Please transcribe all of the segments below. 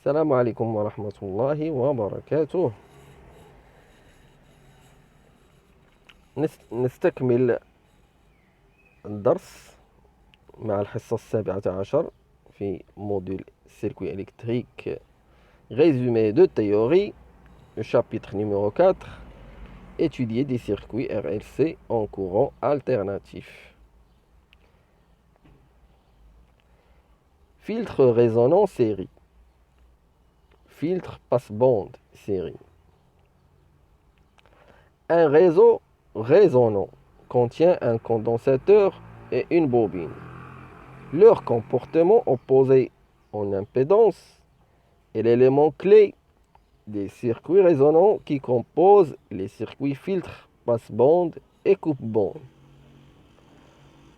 السلام عليكم ورحمة الله وبركاته. نستكمل الدرس مع الحصة 17 في موديل circuit électrique résumé de théorie, le chapitre numéro 4, étudier des circuits RLC en courant alternatif. Filtre résonant série. Filtre passe-bande série. Un réseau résonant contient un condensateur et une bobine. Leur comportement opposé en impédance est l'élément clé des circuits résonants qui composent les circuits filtres, passe-bande et coupe-bande.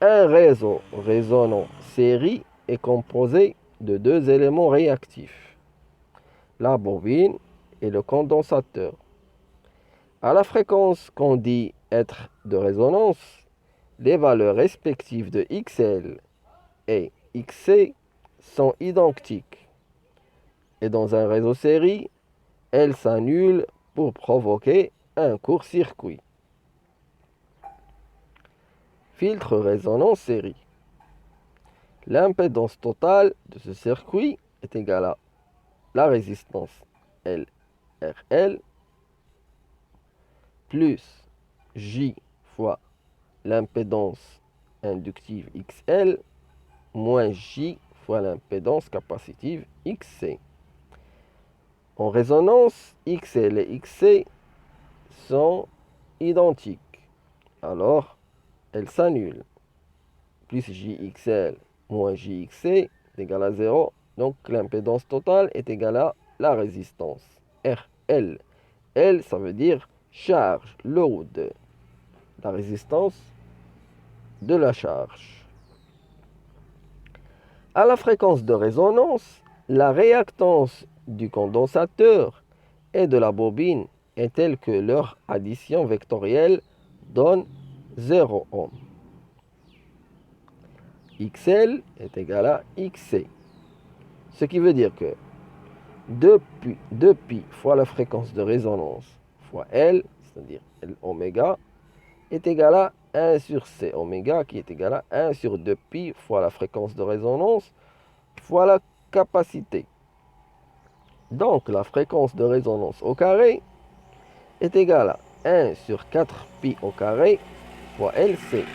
Un réseau résonant série est composé de deux éléments réactifs, la bobine et le condensateur. À la fréquence qu'on dit être de résonance, les valeurs respectives de XL et XC sont identiques. Et dans un réseau série, elles s'annulent pour provoquer un court-circuit. Filtre résonant série. L'impédance totale de ce circuit est égale à la résistance LRL plus J fois l'impédance inductive XL moins J fois l'impédance capacitive XC. En résonance, XL et XC sont identiques, alors elles s'annulent. Plus JXL moins JXC est égal à 0, donc l'impédance totale est égale à la résistance RL. L, ça veut dire charge, load, la résistance de la charge. À la fréquence de résonance, la réactance du condensateur et de la bobine est telle que leur addition vectorielle donne 0 ohm. XL est égal à XC. Ce qui veut dire que 2π fois la fréquence de résonance fois L, c'est-à-dire L oméga, est égal à 1 sur C oméga, qui est égal à 1 sur 2π fois la fréquence de résonance fois la capacité. Donc la fréquence de résonance au carré est égale à 1 sur 4π au carré fois LC.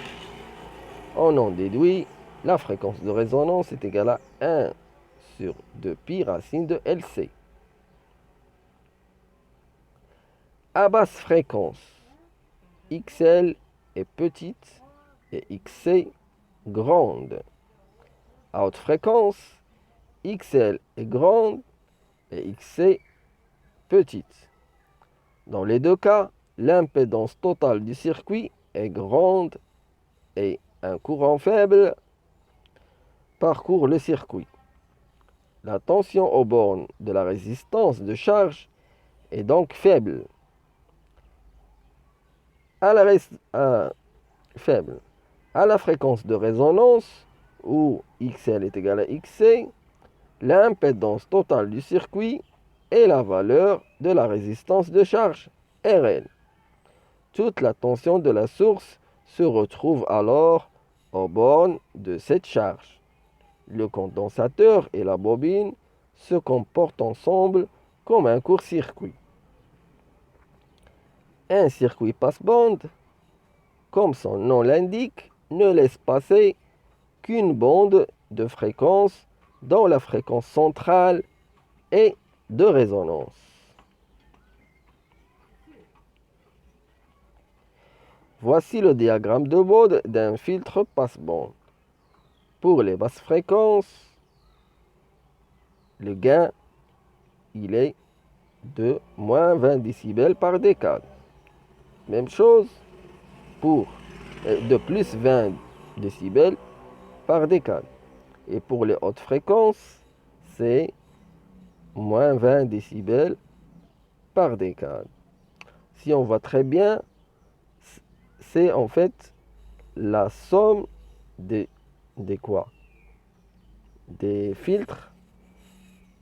On en déduit, la fréquence de résonance est égale à 1 sur 2π racine de LC. À basse fréquence, XL est petite et XC grande. À haute fréquence, XL est grande et XC petite. Dans les deux cas, l'impédance totale du circuit est grande et un courant faible parcourt le circuit. La tension aux bornes de la résistance de charge est donc faible. À la fréquence de résonance, où XL est égal à XC, l'impédance totale du circuit est la valeur de la résistance de charge, RL. Toute la tension de la source se retrouve alors aux bornes de cette charge. Le condensateur et la bobine se comportent ensemble comme un court-circuit. Un circuit passe-bande, comme son nom l'indique, ne laisse passer qu'une bande de fréquence dont la fréquence centrale est de résonance. Voici le diagramme de Bode d'un filtre passe-bande. Pour les basses fréquences, le gain il est de moins 20 décibels par décade. Même chose pour de plus 20 décibels par décade. Et pour les hautes fréquences, c'est moins 20 décibels par décade. Si on voit très bien, c'est en fait la somme des quoi? Des filtres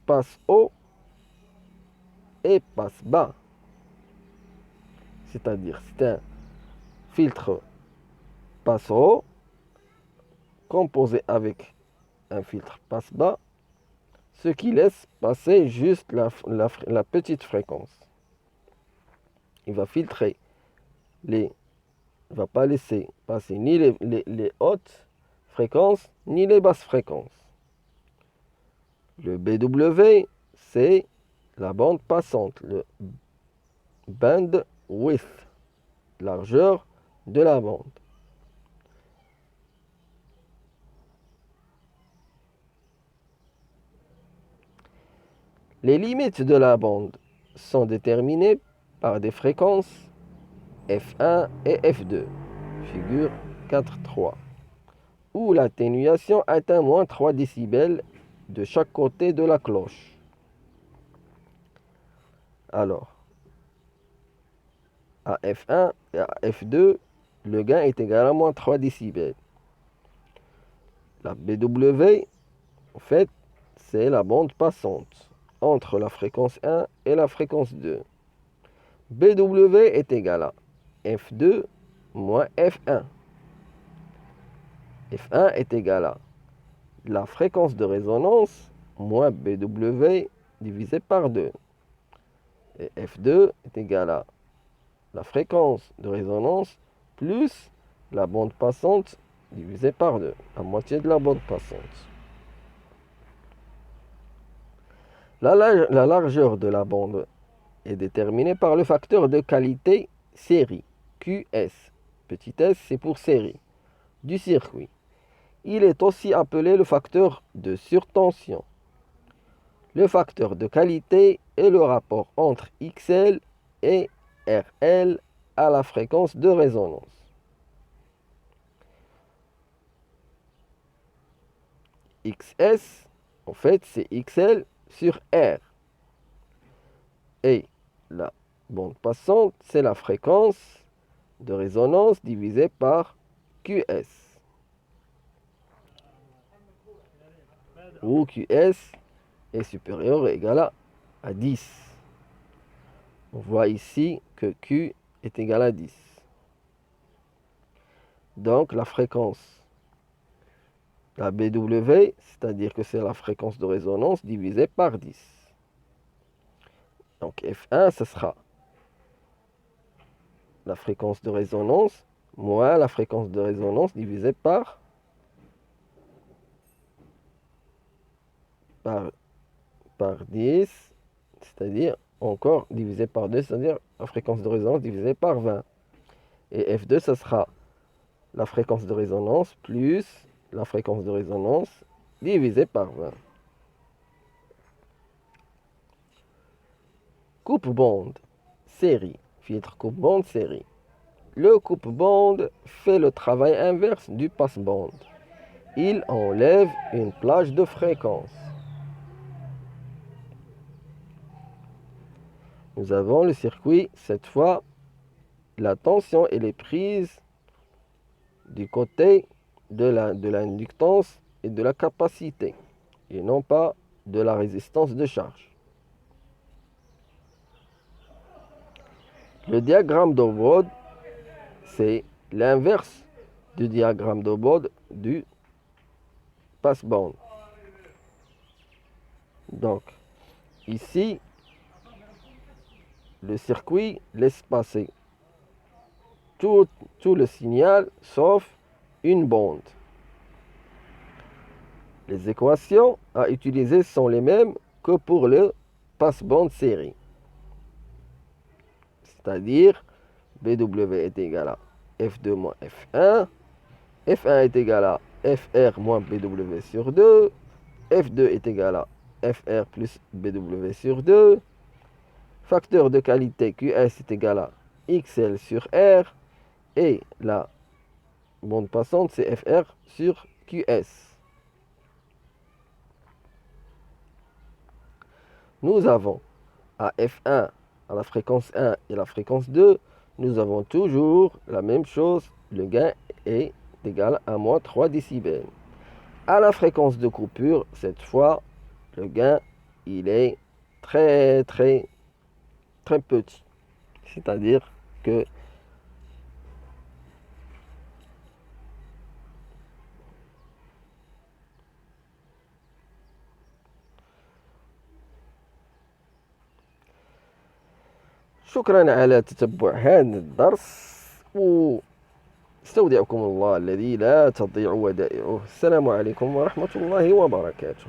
passe haut et passe bas. C'est-à-dire, c'est un filtre passe haut composé avec un filtre passe bas, ce qui laisse passer juste la petite fréquence. Il va filtrer il ne va pas laisser passer ni les hautes fréquences ni les basses fréquences. Le BW, c'est la bande passante, le bandwidth, largeur de la bande. Les limites de la bande sont déterminées par des fréquences F1 et F2, figure 4.3, où l'atténuation atteint moins 3 décibels de chaque côté de la cloche. Alors, à F1 et à F2, le gain est égal à moins 3 décibels. La BW, en fait, c'est la bande passante entre la fréquence 1 et la fréquence 2. BW est égal à F2 moins F1. F1 est égal à la fréquence de résonance moins BW divisé par 2. Et F2 est égal à la fréquence de résonance plus la bande passante divisé par 2, la moitié de la bande passante. La largeur de la bande est déterminée par le facteur de qualité série, QS. Petit s, c'est pour série, du circuit. Il est aussi appelé le facteur de surtension. Le facteur de qualité est le rapport entre XL et RL à la fréquence de résonance. XS, en fait, c'est XL sur R. Et la bande passante, c'est la fréquence de résonance divisée par QS. Où QS est supérieur ou égal à 10. On voit ici que Q est égal à 10. Donc la fréquence, la BW, c'est-à-dire que c'est la fréquence de résonance divisée par 10. Donc F1, ce sera la fréquence de résonance moins la fréquence de résonance divisée par 10, c'est-à-dire encore divisé par 2, c'est-à-dire la fréquence de résonance divisée par 20. Et F2, ce sera la fréquence de résonance plus la fréquence de résonance divisée par 20. Coupe-bande, série, filtre coupe-bande, série. Le coupe-bande fait le travail inverse du passe-bande. Il enlève une plage de fréquence. Nous avons le circuit, cette fois, la tension elle est prise du côté de l'inductance et de la capacité, et non pas de la résistance de charge. Le diagramme d'Obrod, c'est l'inverse du diagramme d'Obrod du passe-bande. Donc, ici, le circuit laisse passer tout le signal sauf une bande. Les équations à utiliser sont les mêmes que pour le passe-bande série. C'est-à-dire, BW est égal à F2 moins F1. F1 est égal à FR moins BW sur 2. F2 est égal à FR plus BW sur 2. Facteur de qualité QS est égal à XL sur R. Et la bande passante, c'est FR sur QS. Nous avons à F1, à la fréquence 1 et la fréquence 2, nous avons toujours la même chose. Le gain est égal à moins 3 décibels. À la fréquence de coupure, cette fois, le gain, il est très très petit. C'est-à-dire que شكرا على تتبع هذا الدرس، واستودعكم الله الذي لا تضيع ودائعه. السلام عليكم ورحمة الله وبركاته.